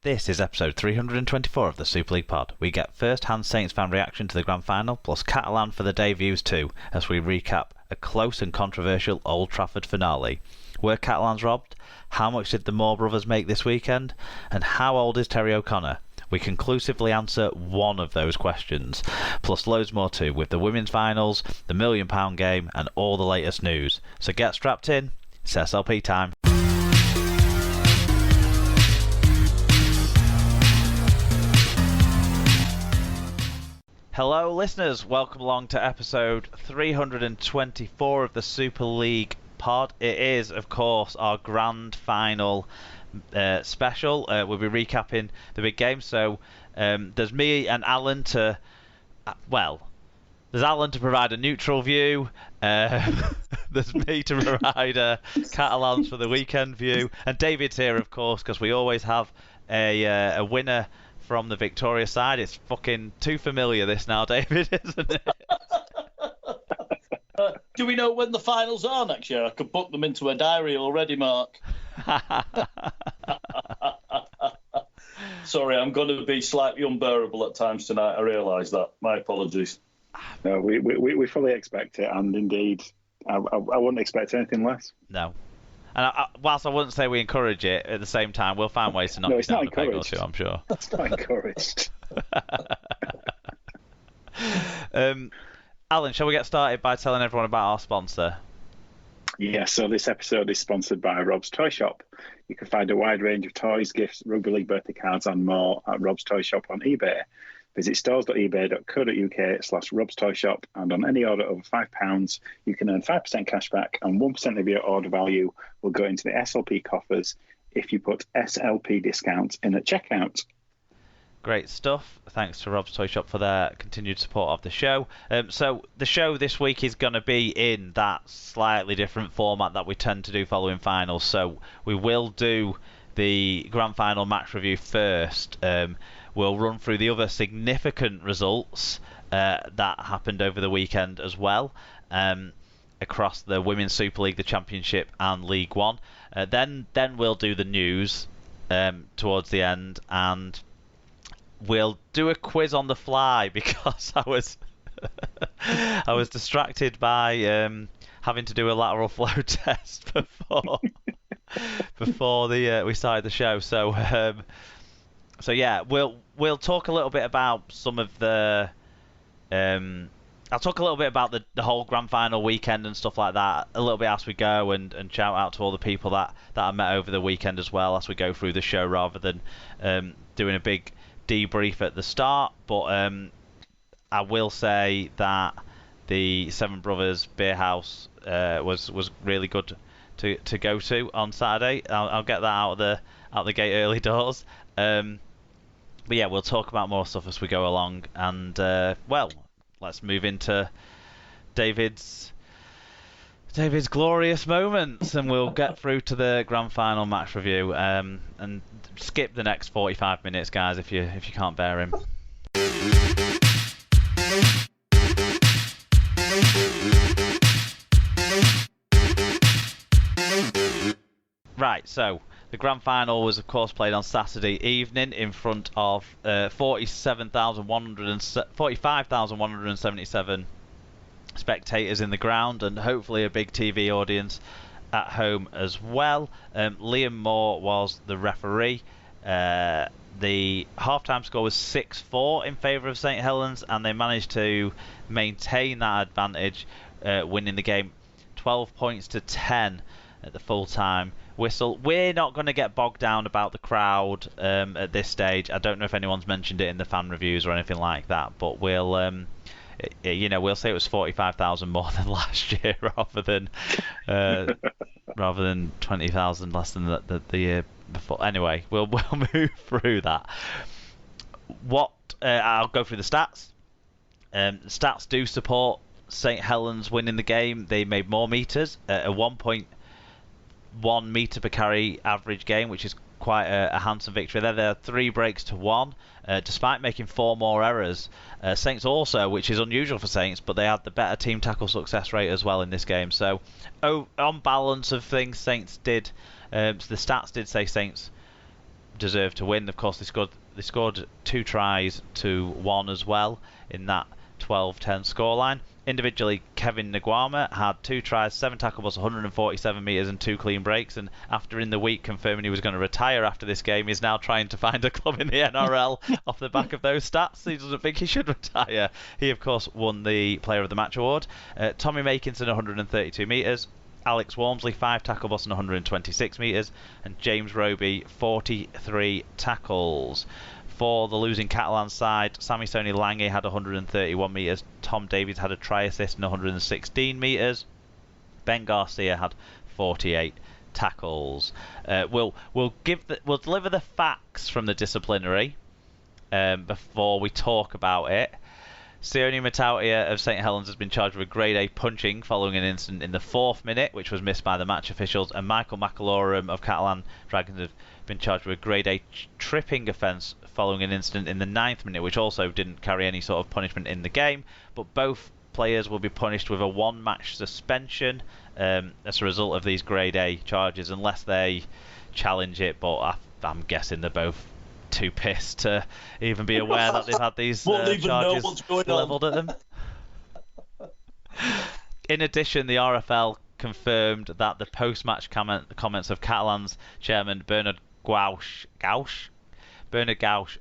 This is episode 324 of the Super League Pod. We get first-hand Saints fan reaction to the Grand Final, plus Catalan for the day views too, as we recap a close and controversial Old Trafford finale. Were Catalans robbed? How much did the Moore brothers make this weekend? And how old is Terry O'Connor? We conclusively answer one of those questions, plus loads more too, with the women's finals, the £1 million game, and all the latest news. So get strapped in, it's SLP time. Hello listeners, welcome along to episode 324 of the Super League Pod. It is, of course, our grand final special. We'll be recapping the big game. So there's me and Alan to, there's Alan to provide a neutral view. There's me to provide Catalans for the weekend view. And David's here, of course, because we always have a winner from the victorious side. It's fucking too familiar this now, David, isn't it? Do we know when the finals are next year? I could book them into a diary already, Mark. Sorry, I'm going to be slightly unbearable at times tonight. I realise that. My apologies. No, we fully expect it, and indeed, I wouldn't expect anything less. No. And whilst I wouldn't say we encourage it, at the same time, we'll find ways to knock it down a peg or two, I'm sure. That's not encouraged. Alan, shall we get started by telling everyone about our sponsor? Yeah, so this episode is sponsored by Rob's Toy Shop. You can find a wide range of toys, gifts, rugby league birthday cards and more at Rob's Toy Shop on eBay. Visit stores.ebay.co.uk/Rob's Toy Shop, and on any order over £5, you can earn 5% cash back, and 1% of your order value will go into the SLP coffers if you put SLP discounts in at checkout. Great stuff. Thanks to Rob's Toy Shop for their continued support of the show. So the show this week is going to be in that slightly different format that we tend to do following finals. So we will do the grand final match review first. We'll run through the other significant results that happened over the weekend as well, across the Women's Super League, the Championship and League One. Then we'll do the news towards the end, and we'll do a quiz on the fly because I was distracted by having to do a lateral flow test before we started the show. So yeah, we'll talk a little bit about some of the. I'll talk a little bit about the whole grand final weekend and stuff like that a little bit as we go, and shout out to all the people that I met over the weekend as well as we go through the show, rather than doing a big debrief at the start. But I will say that the Seven Brothers Beer House was really good to go to on Saturday. I'll get that out the gate early doors. But yeah, we'll talk about more stuff as we go along, and let's move into David's glorious moments, and we'll get through to the grand final match review, and skip the next 45 minutes, guys, if you can't bear him. Right, so the grand final was, of course, played on Saturday evening in front of 45,177 spectators in the ground, and hopefully a big TV audience at home as well. Liam Moore was the referee. The half-time score was 6-4 in favour of St Helens, and they managed to maintain that advantage, winning the game 12 points to 10 at the full-time whistle. We're not going to get bogged down about the crowd at this stage. I don't know if anyone's mentioned it in the fan reviews or anything like that, but we'll say it was 45,000 more than last year, rather than 20,000 less than the year before. Anyway, we'll move through that. I'll go through the stats. Stats do support St Helens winning the game. They made more meters, a 1.1 metre per carry average game, which is quite a handsome victory. There are 3 breaks to 1, despite making 4 more errors. Saints also, which is unusual for Saints, but they had the better team tackle success rate as well in this game. So on balance of things, Saints did, the stats did say Saints deserved to win. Of course, they scored 2 tries to 1 as well in that 12-10 scoreline. Individually, Kevin Nguama had 2 tries, 7 tackles, 147 metres and 2 clean breaks, and after in the week confirming he was going to retire after this game, he's now trying to find a club in the NRL off the back of those stats. He doesn't think he should retire. He, of course, won the Player of the Match award. Tommy Makinson, 132 metres. Alex Walmsley, 5 tackles and 126 metres, and James Roby, 43 tackles. For the losing Catalan side, Sammy Soni Lange had 131 metres, Tom Davies had a try assist and 116 metres, Ben Garcia had 48 tackles. We'll deliver the facts from the disciplinary before we talk about it. Sione Matautia of St Helens has been charged with grade A punching following an incident in the 4th minute, which was missed by the match officials, and Michael McAlorum of Catalan Dragons have been charged with grade A tripping offence following an incident in the 9th minute, which also didn't carry any sort of punishment in the game, but both players will be punished with a 1-match suspension as a result of these grade A charges, unless they challenge it, but I'm guessing they're both too pissed to even be aware that they've had these charges levelled at them. In addition, the RFL confirmed that the post-match comments of Catalan's chairman Bernard Gauch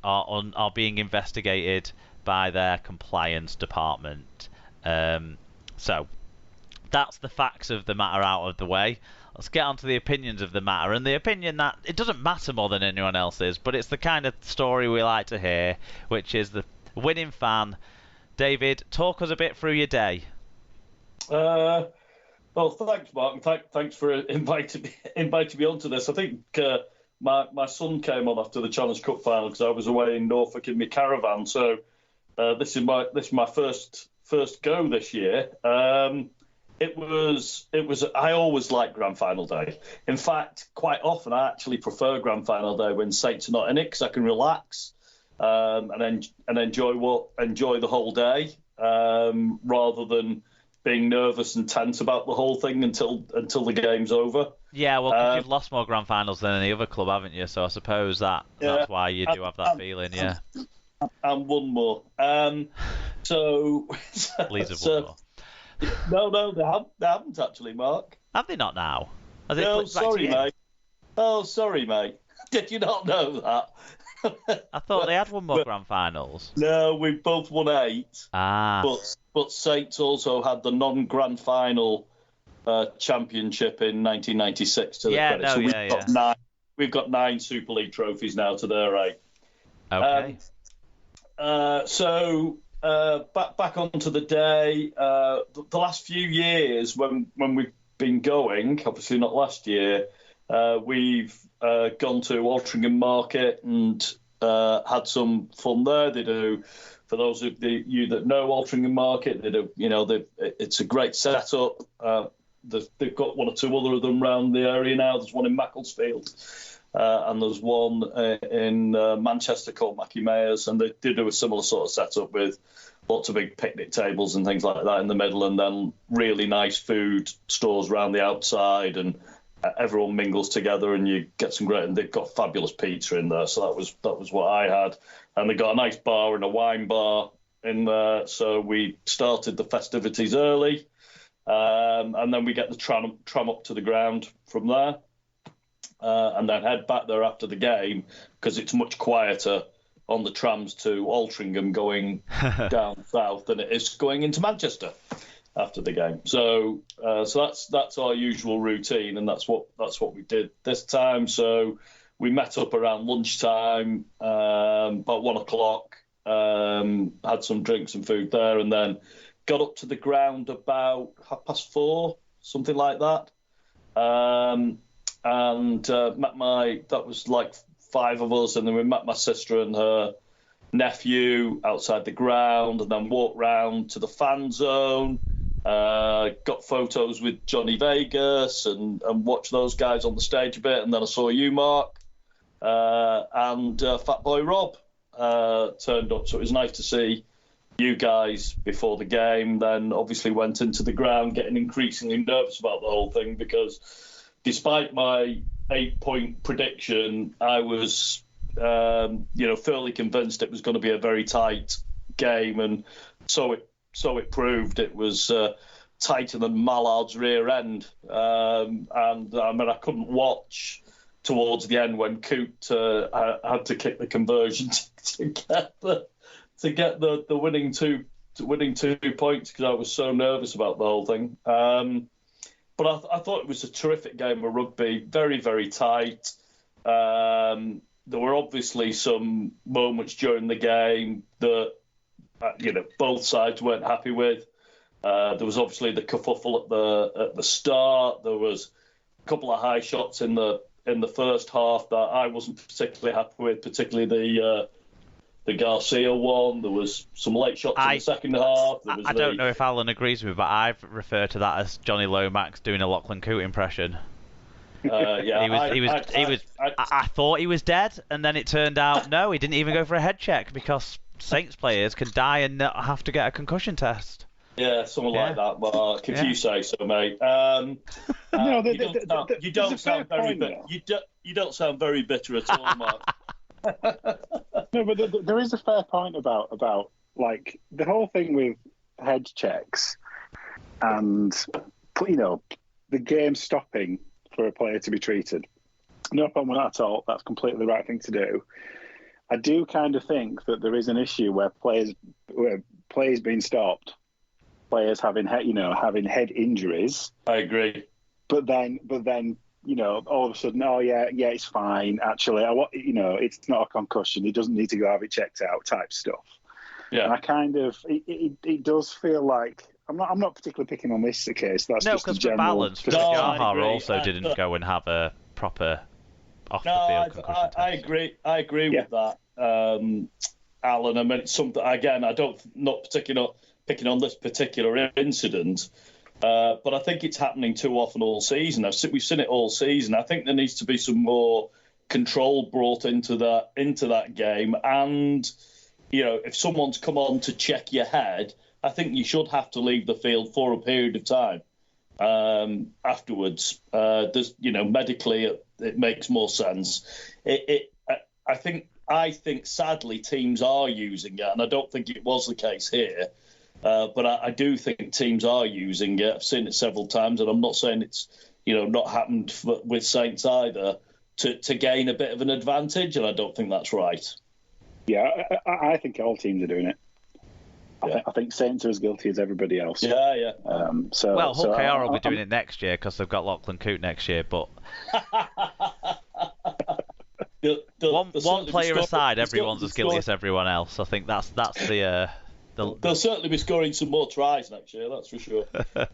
are being investigated by their compliance department. So that's the facts of the matter out of the way. Let's get on to the opinions of the matter, and the opinion that it doesn't matter more than anyone else's, but it's the kind of story we like to hear, which is the winning fan. David, talk us a bit through your day. Well, thanks, Mark, and thanks for inviting me onto this. I think my son came on after the Challenge Cup final because I was away in Norfolk in my caravan. So this is my first go this year. It was. I always like Grand Final Day. In fact, quite often I actually prefer Grand Final Day when Saints are not in it because I can relax and enjoy the whole day rather than being nervous and tense about the whole thing until the game's over. Yeah, well, because you've lost more Grand Finals than any other club, haven't you? So I suppose that's why you do have that feeling. Yeah. And one more. Leeds have won more. No, they haven't actually, Mark. Have they not now? Sorry, mate. Did you not know that? I thought they had won more Grand Finals. No, we both won 8. But Saints also had the non-Grand Final championship in 1996 to the credit. So we've got 9 Super League trophies now to their 8. Okay. Back onto the day. The last few years, when we've been going, obviously not last year, we've gone to Altrincham Market and had some fun there. They do, for those of you that know Altrincham Market, they do. It's a great setup. They've got 1 or 2 other of them around the area now. There's one in Macclesfield. And there's one in Manchester called Mackie Mayers, and they do a similar sort of setup with lots of big picnic tables and things like that in the middle, and then really nice food stores around the outside, and everyone mingles together, and you get some great. And they've got fabulous pizza in there, so that was what I had, and they got a nice bar and a wine bar in there. So we started the festivities early, and then we get the tram up to the ground from there. And then head back there after the game because it's much quieter on the trams to Altrincham going down south than it is going into Manchester after the game. So that's our usual routine, and that's what we did this time. So we met up around lunchtime, about 1 o'clock, had some drinks and food there, and then got up to the ground about 4:30, something like that. And that was like 5 of us, and then we met my sister and her nephew outside the ground, and then walked round to the fan zone, got photos with Johnny Vegas and watched those guys on the stage a bit, and then I saw you, Mark, and Fat Boy Rob turned up, so it was nice to see you guys before the game. Then obviously went into the ground getting increasingly nervous about the whole thing because despite my 8-point prediction, I was fairly convinced it was going to be a very tight game, and so it proved. It was tighter than Mallard's rear end, and I mean, I couldn't watch towards the end when Coote had to kick the conversion to get the winning 2 points, because I was so nervous about the whole thing. But I thought it was a terrific game of rugby, very, very tight. There were obviously some moments during the game that both sides weren't happy with. There was obviously the kerfuffle at the start. There was a couple of high shots in the first half that I wasn't particularly happy with, particularly the Garcia one. There was some late shots in the second half. I don't know if Alan agrees with me, but I've referred to that as Jonny Lomax doing a Lachlan Coote impression. I thought he was dead, and then it turned out no, he didn't even go for a head check, because Saints players can die and not have to get a concussion test. Yeah, something like that, Mark. If you say so, mate. No, you don't sound very bitter. You don't sound very bitter at all, Mark. No, but there is a fair point about like the whole thing with head checks and the game stopping for a player to be treated. No problem with that at all. That's completely the right thing to do. I do kind of think that there is an issue where players being stopped, players having head injuries. I agree. But then all of a sudden, it's fine. Actually, it's not a concussion. He doesn't need to go have it checked out, type stuff. Yeah. And I kind of, it does feel like I'm not particularly picking on this case. That's no, just because for balance. Jaha also didn't go and have a proper off the field concussion test. I agree with that, Alan. I mean, it's something again. Not particularly picking on this particular incident. But I think it's happening too often all season. We've seen it all season. I think there needs to be some more control brought into that game. And if someone's come on to check your head, I think you should have to leave the field for a period of time afterwards. Medically it makes more sense. I think sadly teams are using it, and I don't think it was the case here. But I do think teams are using it. I've seen it several times, and I'm not saying it's not happened with Saints either, to gain a bit of an advantage, and I don't think that's right. Yeah, I think all teams are doing it. I think Saints are as guilty as everybody else. Yeah. Hull KR will be doing it next year because they've got Lachlan Coote next year, but one player aside, everyone's as guilty as everyone else. I think that's the They'll certainly be scoring some more tries next year, that's for sure.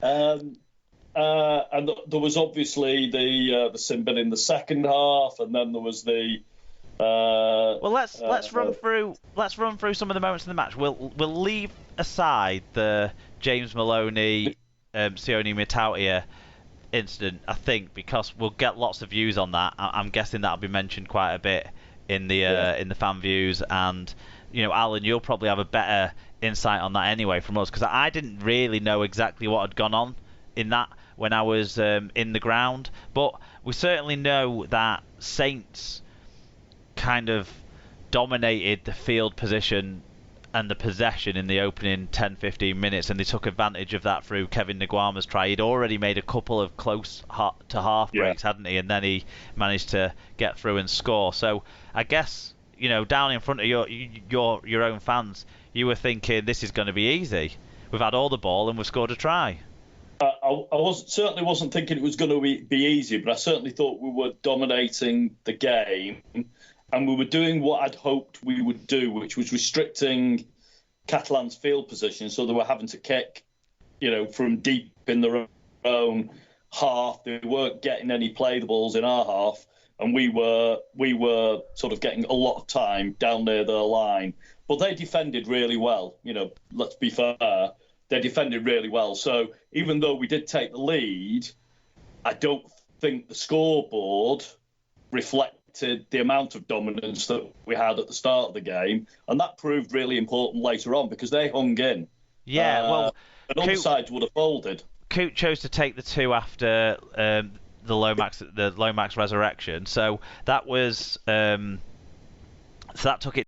And there was obviously the sin bin in the second half, and then there was the. Let's run through some of the moments in the match. We'll leave aside the James Maloney, Sione Mitautia incident, I think, because we'll get lots of views on that. I'm guessing that'll be mentioned quite a bit in the fan views, and Alan, you'll probably have a better insight on that anyway from us, because I didn't really know exactly what had gone on in that when I was in the ground, but we certainly know that Saints kind of dominated the field position and the possession in the opening 10-15 minutes, and they took advantage of that through Kevin Nguama's try. He'd already made a couple of close to half breaks, hadn't he? And then he managed to get through and score. So I guess down in front of your own fans, you were thinking this is going to be easy. We've had all the ball and we've scored a try. I certainly wasn't thinking it was going to be easy, but I certainly thought we were dominating the game, and we were doing what I'd hoped we would do, which was restricting Catalan's field position, so they were having to kick, from deep in their own half. They weren't getting any play the balls in our half, and we were sort of getting a lot of time down near their line. But they defended really well. Let's be fair. They defended really well. So even though we did take the lead, I don't think the scoreboard reflected the amount of dominance that we had at the start of the game. And that proved really important later on because they hung in. Yeah, and other sides would have folded. Coote chose to take the two after the Lomax resurrection. So that was So that took it